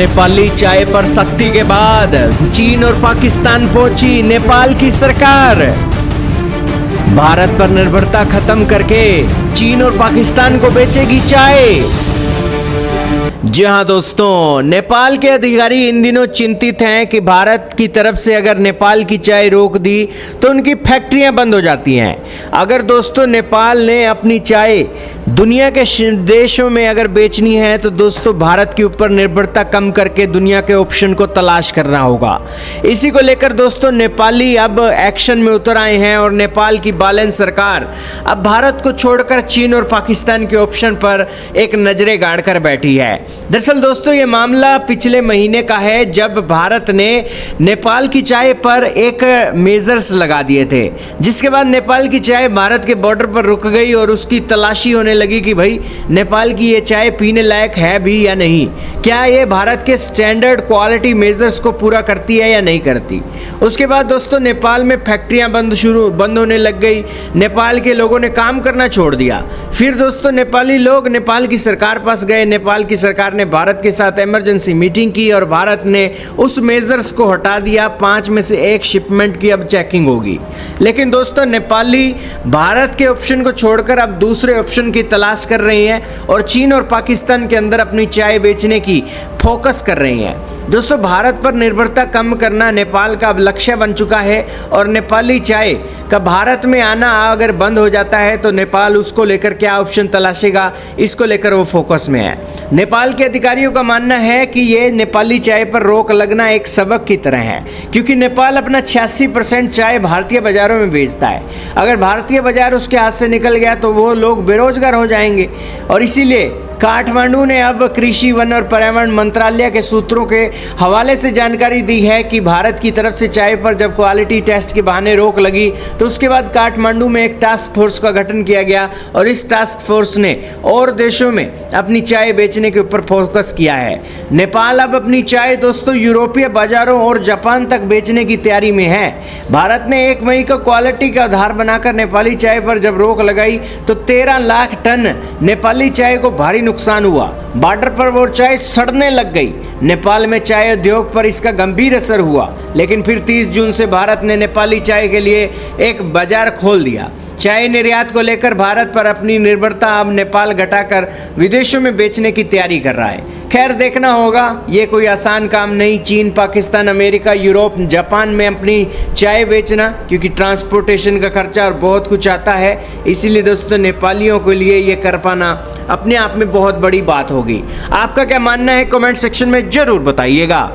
नेपाली चाय पर सख्ती के बाद चीन और पाकिस्तान पहुंची नेपाल की सरकार। भारत पर निर्भरता खत्म करके चीन और पाकिस्तान को बेचेगी चाय। जी हाँ दोस्तों, नेपाल के अधिकारी इन दिनों चिंतित हैं कि भारत की तरफ से अगर नेपाल की चाय रोक दी तो उनकी फैक्ट्रियां बंद हो जाती हैं। अगर दोस्तों नेपाल ने अपनी चाय दुनिया के देशों में अगर बेचनी है तो दोस्तों भारत के ऊपर निर्भरता कम करके दुनिया के ऑप्शन को तलाश करना होगा। इसी को लेकर दोस्तों नेपाली अब एक्शन में उतर आए हैं और नेपाल की बालन सरकार अब भारत को छोड़कर चीन और पाकिस्तान के ऑप्शन पर एक नजरें गाड़ कर बैठी है। दरअसल दोस्तों ये मामला पिछले महीने का है, जब भारत ने नेपाल की चाय पर एक मेजर्स लगा दिए थे, जिसके बाद नेपाल की चाय भारत के बॉर्डर पर रुक गई और उसकी तलाशी होने लगी कि भाई नेपाल की ये चाय पीने लायक है भी या नहीं, क्या ये भारत के स्टैंडर्ड क्वालिटी मेजर्स को पूरा करती है या नहीं करती। उसके बाद दोस्तों नेपाल में फैक्ट्रियां बंद होने लग गई, नेपाल के लोगों ने काम करना छोड़ दिया। फिर दोस्तों नेपाली लोग नेपाल की सरकार पास गए, नेपाल की सरकार ने भारत के साथ इमरजेंसी मीटिंग की और भारत ने उस मेजर्स को हटा दिया। 5 में से 1 शिपमेंट की अब चेकिंग होगी। लेकिन दोस्तों नेपाली भारत के ऑप्शन को छोड़कर अब दूसरे ऑप्शन की तलाश कर रहे हैं और चीन और पाकिस्तान के अंदर अपनी चाय बेचने की फोकस कर रहे हैं। दोस्तों भारत पर निर्भरता कम करना नेपाल का अब लक्ष्य बन चुका है और नेपाली चाय का भारत में आना अगर बंद हो जाता है तो नेपाल उसको लेकर क्या ऑप्शन तलाशेगा, इसको लेकर वो फोकस में है। नेपाल के अधिकारियों का मानना है कि ये नेपाली चाय पर रोक लगना एक सबक की तरह है, क्योंकि नेपाल अपना 86% चाय भारतीय बाजारों में बेचता है। अगर भारतीय बाजार उसके हाथ से निकल गया तो वो लोग बेरोजगार हो जाएंगे और इसीलिए काठमांडू ने अब कृषि, वन और पर्यावरण मंत्रालय के सूत्रों के हवाले से जानकारी दी है कि भारत की तरफ से चाय पर जब क्वालिटी टेस्ट के बहाने रोक लगी तो उसके बाद काठमांडू में एक टास्क फोर्स का गठन किया गया और इस टास्क फोर्स ने और देशों में अपनी चाय बेचने के ऊपर फोकस किया है। नेपाल अब अपनी चाय दोस्तों यूरोपीय बाजारों और जापान तक बेचने की तैयारी में है। भारत ने 1 मई को क्वालिटी का आधार बनाकर नेपाली चाय पर जब रोक लगाई तो 13 लाख टन नेपाली चाय को भारी नुकसान हुआ। बॉर्डर पर वो चाय सड़ने लग गई। नेपाल में चाय उद्योग पर इसका गंभीर असर हुआ, लेकिन फिर 30 जून से भारत ने नेपाली चाय के लिए एक बाजार खोल दिया। चाय निर्यात को लेकर भारत पर अपनी निर्भरता अब नेपाल घटाकर विदेशों में बेचने की तैयारी कर रहा है। खैर देखना होगा, ये कोई आसान काम नहीं चीन, पाकिस्तान, अमेरिका, यूरोप, जापान में अपनी चाय बेचना, क्योंकि ट्रांसपोर्टेशन का खर्चा और बहुत कुछ आता है। इसीलिए दोस्तों नेपालियों के लिए ये कर पाना अपने आप में बहुत बड़ी बात होगी। आपका क्या मानना है कमेंट सेक्शन में जरूर बताइएगा।